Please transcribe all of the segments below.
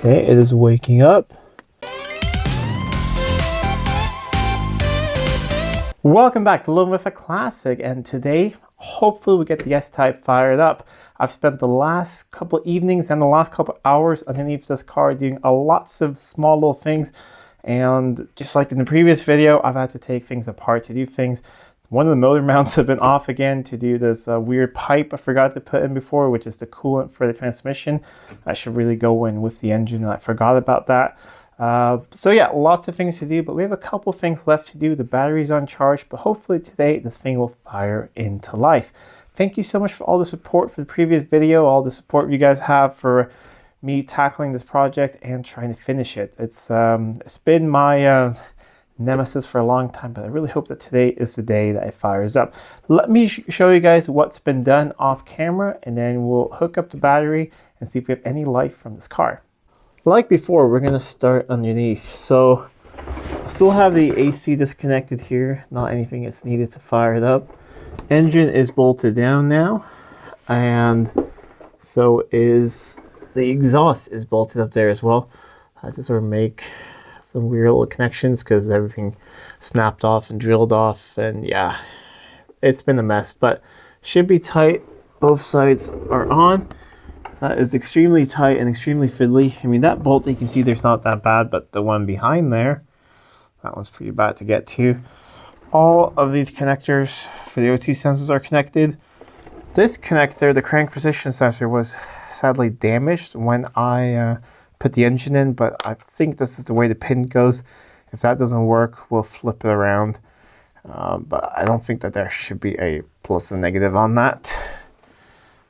Okay, it is waking up. Welcome back to Living with a Classic, and today hopefully we get the S-Type fired up. I've spent the last couple evenings and the last couple hours underneath this car doing lots of small little things, and just like in the previous video, I've had to take things apart to do things. One of the motor mounts have been off again to do this weird pipe I forgot to put in before, which is the coolant for the transmission. That should really go in with the engine, and I forgot about that. So yeah, lots of things to do, but we have a couple things left to do. The battery's on charge, but hopefully today this thing will fire into life. Thank you so much for all the support for the previous video, all the support you guys have for me tackling this project and trying to finish it. It's been my nemesis for a long time, but I really hope that today is the day that it fires up. Let me show you guys what's been done off camera, and then we'll hook up the battery and see if we have any life from this car. Like before, we're going to start underneath. So I still have the AC disconnected here, not anything that's needed to fire it up. Engine is bolted down now, and so is the exhaust is bolted up there as well. I had to sort of make some weird little connections because everything snapped off and drilled off, and yeah, it's been a mess, but should be tight. Both sides are on. That is extremely tight and extremely fiddly. I mean, that bolt you can see there's not that bad, but the one behind there, that one's pretty bad to get to. All of these connectors for the O2 sensors are connected. This connector, the crank position sensor, was sadly damaged when I put the engine in, but I think this is the way the pin goes. If that doesn't work, we'll flip it around. But I don't think that there should be a plus and negative on that.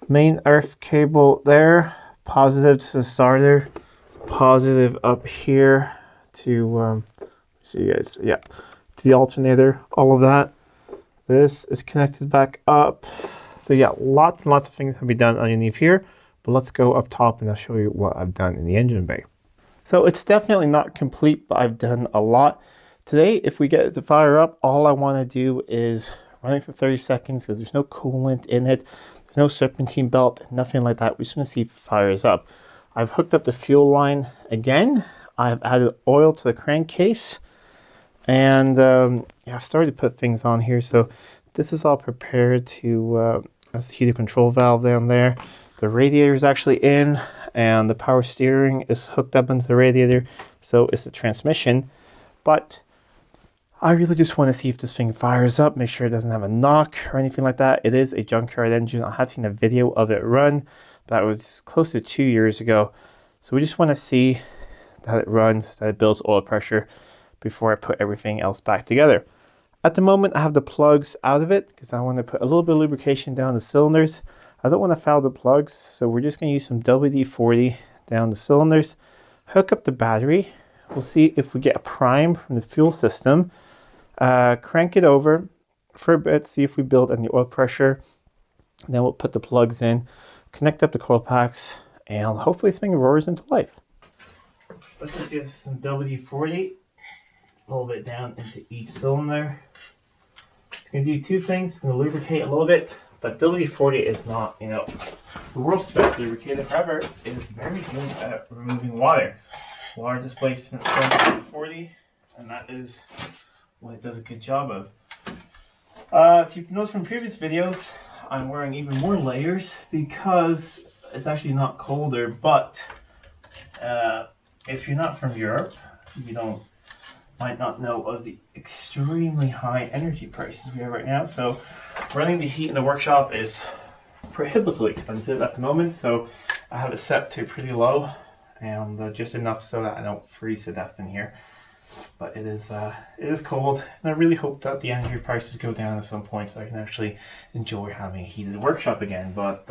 Main earth cable there, positive to the starter, positive up here to see you guys, yeah, to the alternator, all of that. This is connected back up. So yeah, lots and lots of things can be done underneath here, but let's go up top and I'll show you what I've done in the engine bay. So it's definitely not complete, but I've done a lot. Today, if we get it to fire up, all I want to do is run it for 30 seconds because there's no coolant in it. There's no serpentine belt, nothing like that. We just want to see if it fires up. I've hooked up the fuel line again. I've added oil to the crankcase. And yeah, I've started to put things on here. So this is all prepared to, that's the heater control valve down there. The radiator is actually in, and the power steering is hooked up into the radiator. So it's the transmission. But I really just want to see if this thing fires up, make sure it doesn't have a knock or anything like that. It is a junkyard engine. I have seen a video of it run, but that was close to 2 years ago. So we just want to see that it runs, that it builds oil pressure before I put everything else back together. At the moment, I have the plugs out of it because I want to put a little bit of lubrication down the cylinders. I don't want to foul the plugs, so we're just going to use some WD-40 down the cylinders, hook up the battery. We'll see if we get a prime from the fuel system. Crank it over for a bit, see if we build any oil pressure. And then we'll put the plugs in, connect up the coil packs, and hopefully this thing roars into life. Let's just do some WD-40, a little bit down into each cylinder. It's going to do two things. It's going to lubricate a little bit, but WD-40 is not, you know, the world's best lubricator ever. It is very good at removing water. Water displacement from WD-40, and that is what it does a good job of. If you've noticed from previous videos, I'm wearing even more layers because it's actually not colder, but if you're not from Europe, you might not know of the extremely high energy prices we have right now. So running the heat in the workshop is prohibitively expensive at the moment, so I have it set to pretty low, and just enough so that I don't freeze to death in here. But it is cold, and I really hope that the energy prices go down at some point so I can actually enjoy having a heated workshop again. But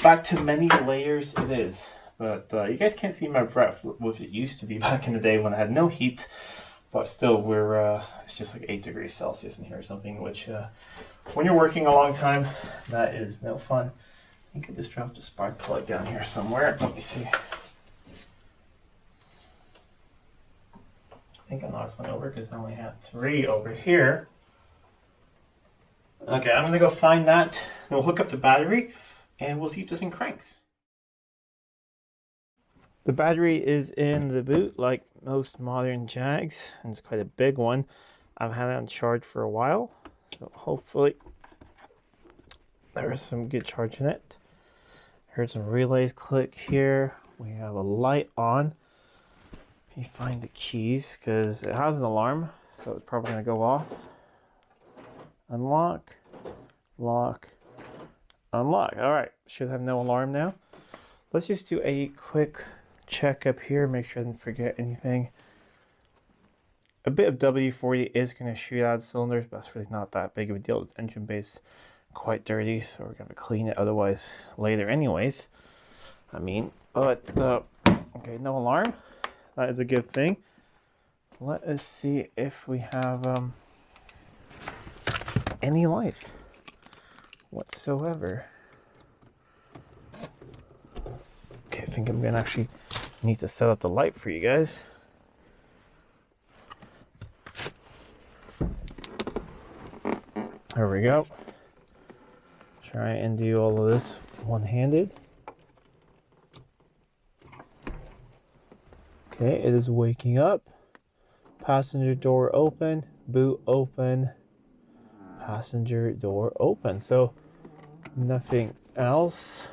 back to many layers it is. But you guys can't see my breath, which it used to be back in the day when I had no heat. But still, it's just like 8 degrees Celsius in here or something, which when you're working a long time, that is no fun. I think I just dropped a spark plug down here somewhere. Let me see. I think I knocked one over because I only have 3 over here. Okay, I'm gonna go find that. We'll hook up the battery and we'll see if this thing cranks. The battery is in the boot like most modern Jags, and it's quite a big one. I've had it on charge for a while, so hopefully there is some good charge in it. Heard some relays click here. We have a light on. Let me find the keys because it has an alarm, so it's probably going to go off. Unlock, lock, unlock. All right, should have no alarm now. Let's just do a quick check up here, make sure I didn't forget anything. A bit of W40 is going to shoot out cylinders, but that's really not that big of a deal. It's engine base quite dirty, so we're going to clean it otherwise later anyways. Okay, no alarm. That is a good thing. Let us see if we have any life whatsoever. Okay, I think I'm going to actually need to set up the light for you guys. There we go. Try and do all of this one-handed. Okay, it is waking up. Passenger door open, boot open, passenger door open. So nothing else.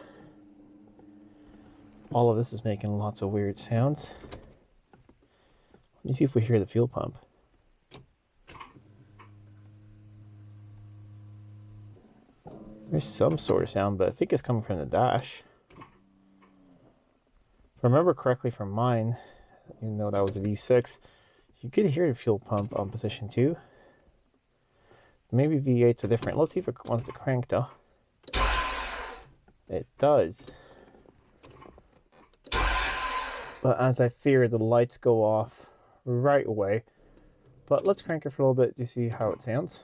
All of this is making lots of weird sounds. Let me see if we hear the fuel pump. There's some sort of sound, but I think it's coming from the dash. If I remember correctly from mine, even though that was a V6, you could hear the fuel pump on position 2. Maybe V8s are different. Let's see if it wants to crank though. It does. But as I feared, the lights go off right away. But let's crank it for a little bit to see how it sounds.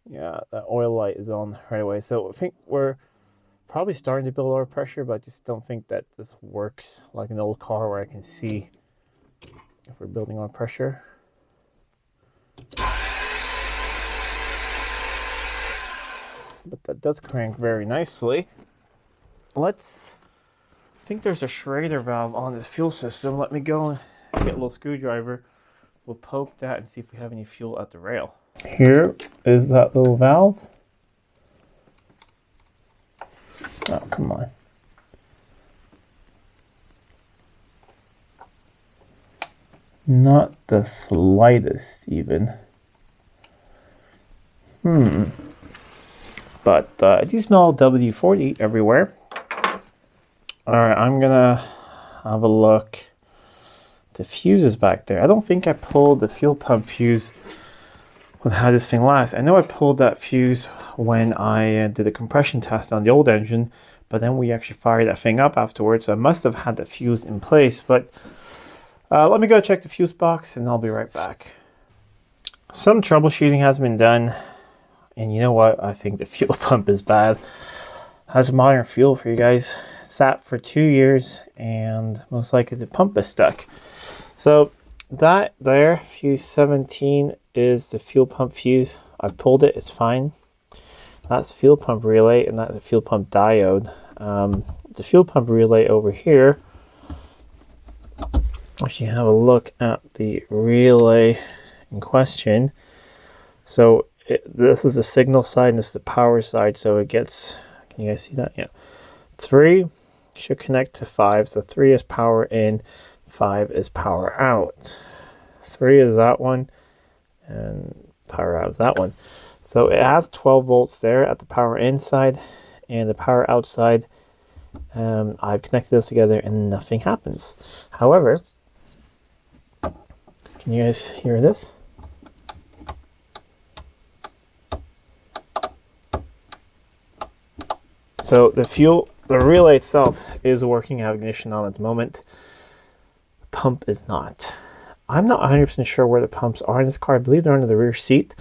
Yeah, that oil light is on right away. So I think we're probably starting to build our pressure, but I just don't think that this works like an old car where I can see if we're building on pressure. But that does crank very nicely. I think there's a Schrader valve on this fuel system. Let me go and get a little screwdriver. We'll poke that and see if we have any fuel at the rail. Here is that little valve. Oh, come on. Not the slightest, even. But I do smell W40 everywhere. Alright, I'm gonna have a look. The fuse is back there. I don't think I pulled the fuel pump fuse with how this thing lasts. I know I pulled that fuse when I did a compression test on the old engine, but then we actually fired that thing up afterwards, so I must have had the fuse in place. But let me go check the fuse box and I'll be right back. Some troubleshooting has been done, and you know what? I think the fuel pump is bad. That's modern fuel for you guys. Sat for 2 years and most likely the pump is stuck. So that there, fuse 17, is the fuel pump fuse. I pulled it, it's fine. That's the fuel pump relay, and that's a fuel pump diode. The fuel pump relay over here, if you have a look at the relay in question, so this is the signal side and this is the power side, so it gets, can you guys see that? Yeah. 3 should connect to 5, so 3 is power in, 5 is power out. 3 is that one, and power out is that one. So it has 12 volts there at the power inside and the power outside. I've connected those together and nothing happens. However, can you guys hear this? So the relay itself is working. I have ignition on at the moment. The pump is not. I'm not 100% sure where the pumps are in this car. I believe they're under the rear seat.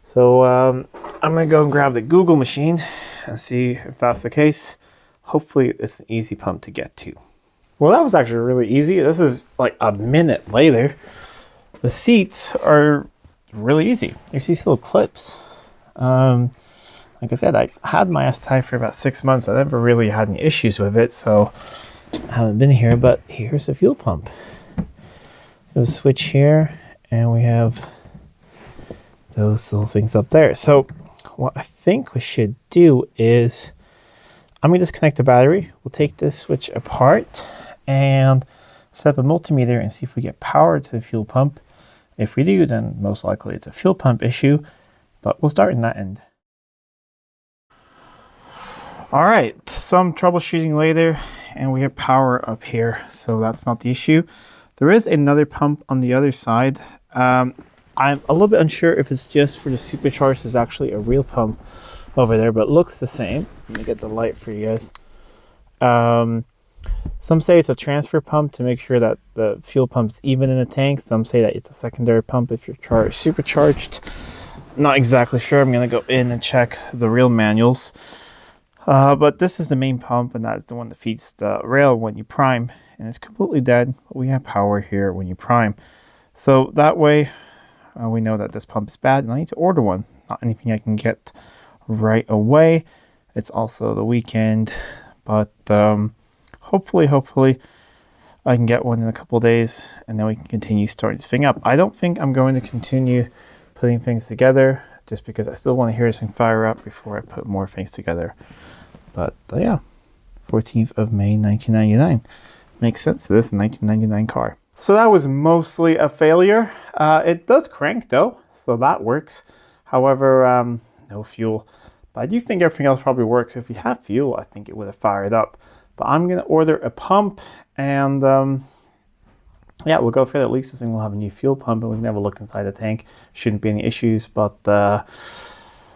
So I'm going to go and grab the Google machine and see if that's the case. Hopefully it's an easy pump to get to. Well, that was actually really easy. This is like a minute later. The seats are really easy. There's these little clips. I like I said, I had my S-Type for about 6 months. I never really had any issues with it, so I haven't been here. But here's the fuel pump. There's a switch here, and we have those little things up there. So what I think we should do is I'm going to disconnect the battery. We'll take this switch apart and set up a multimeter and see if we get power to the fuel pump. If we do, then most likely it's a fuel pump issue, but we'll start in that end. All right, some troubleshooting later, and we have power up here, so that's not the issue. There is another pump on the other side. I'm a little bit unsure if it's just for the supercharged. There's actually a real pump over there, but it looks the same. Let me get the light for you guys. Some say it's a transfer pump to make sure that the fuel pump's even in the tank. Some say that it's a secondary pump if you're supercharged. Not exactly sure. I'm going to go in and check the real manuals. But this is the main pump, and that's the one that feeds the rail when you prime. And it's completely dead, but we have power here when you prime. So that way, we know that this pump is bad, and I need to order one. Not anything I can get right away. It's also the weekend, but hopefully I can get one in a couple of days, and then we can continue starting this thing up. I don't think I'm going to continue putting things together, just because I still want to hear this thing fire up before I put more things together. But yeah, 14th of May 1999. Makes sense. This is a 1999 car. So that was mostly a failure. It does crank though, so that works. However, no fuel. But I do think everything else probably works. If we had fuel, I think it would have fired up. But I'm going to order a pump, and yeah, we'll go for it. At least this thing will have a new fuel pump, and we can have a look inside the tank. Shouldn't be any issues, but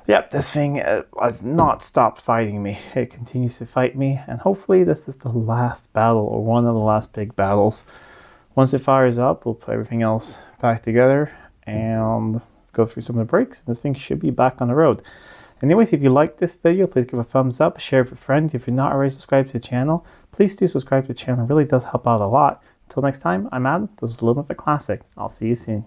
yeah, this thing has not stopped fighting me. It continues to fight me, and hopefully this is the last battle, or one of the last big battles. Once it fires up, we'll put everything else back together and go through some of the brakes, and this thing should be back on the road. Anyways, if you like this video, please give a thumbs up, share it with friends. If you're not already subscribed to the channel, please do subscribe to the channel. It really does help out a lot. Until next time, I'm Adam. This was Living with a Classic. I'll see you soon.